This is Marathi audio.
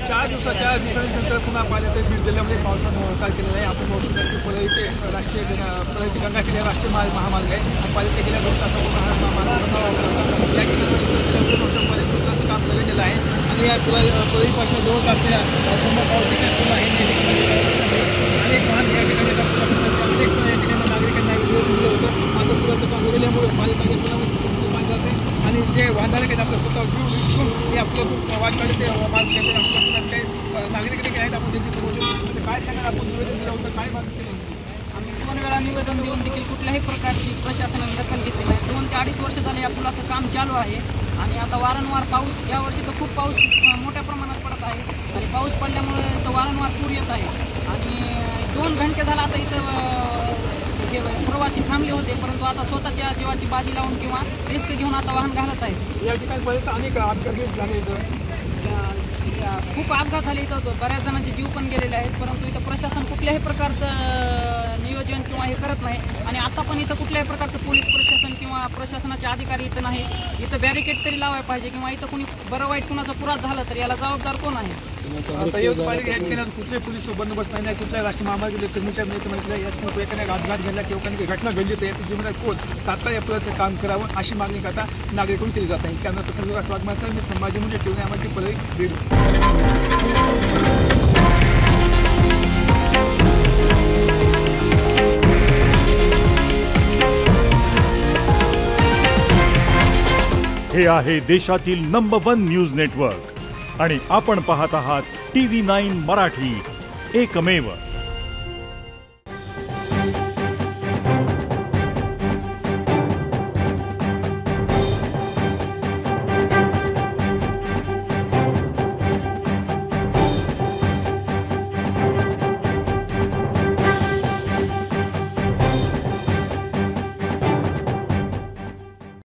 4 दिवसानंतर पुन्हा पाहिलं तर बीड जिल्ह्यामध्ये पावसानं काय केलेलं आहे. आपण मोठे परळीचे राष्ट्रीय परळीची गंगाखेड राष्ट्रीय महामार्ग आहे. पाहिलं ते गेल्या 2 तासापूर्वी हा महामार्ग या ठिकाणी काम केलेलं आहे आणि या परळीपासून जवळपास अनेक वाहन या ठिकाणी नागरिकांना विरोध दिलं होतं. मात्र पुराचं काम उरल्यामुळे पालिकेचे पुन्हा जाते आणि जे वाहनधारक आहेत आपलं स्वतः जीव विकून हे आपलं वाट काढले ते मार्ग काही नागरिक देखील आहेत. आपण त्यांची समोर काय सांगाल, आपण निवेदन दिलं होतं, काय मागणी केली होती? आम्ही 2 वेळा निवेदन देऊन देखील कुठल्याही प्रकारची प्रशासनाने दखल घेतली नाही. 2 ते 2.5 वर्ष झाले या पुलाचं काम चालू आहे आणि आता वारंवार पाऊस, यावर्षी तर खूप पाऊस मोठ्या प्रमाणात पडत आहे आणि पाऊस पडल्यामुळे इथं वारंवार पूर येत आहे आणि 2 घंटे झाला आता इथं प्रवासी थांबले होते, परंतु आता स्वतःच्या जीवाची बाजी लावून किंवा रिस्क घेऊन आता वाहन घालत आहेत. या ठिकाणी पर्यंत अनेक अपघात झाले. खूप अपघात झाले इथं, बऱ्याच जणांचे जीव पण गेलेले आहेत, परंतु इथं प्रशासन कुठल्याही प्रकारचं नियोजन किंवा हे करत नाही आणि आता पण इथं कुठल्याही प्रकारचं पोलीस प्रशासन किंवा प्रशासनाचे अधिकारी इथं नाही. इथं बॅरिकेड तरी लावायला पाहिजे किंवा इथं कुणी बरं वाईट कुणाचा पुरात झालं तर याला जबाबदार कोण आहे? आता कुठले पोलीस बंदोबस्त नाही, कुठल्या राष्ट्रीय महामार्ग कर्मचारी नाही म्हटलं यात एखाद्या अपघात घडला किंवा काही घटना घडली तर याची जिम्मेदार कोण, तात्काळ या पुलाचं काम करावं अशी मागणी करता नागरिकांकडून केली जात आहे. त्यामुळे प्रसंग स्वागत मी संभाजी म्हणजे ठेवणे आम्हाला परळी बीड. हे आहे देशातील नंबर 1 न्यूज नेटवर्क आणि आपण पाहत आहात TV9 मराठी, एकमेव.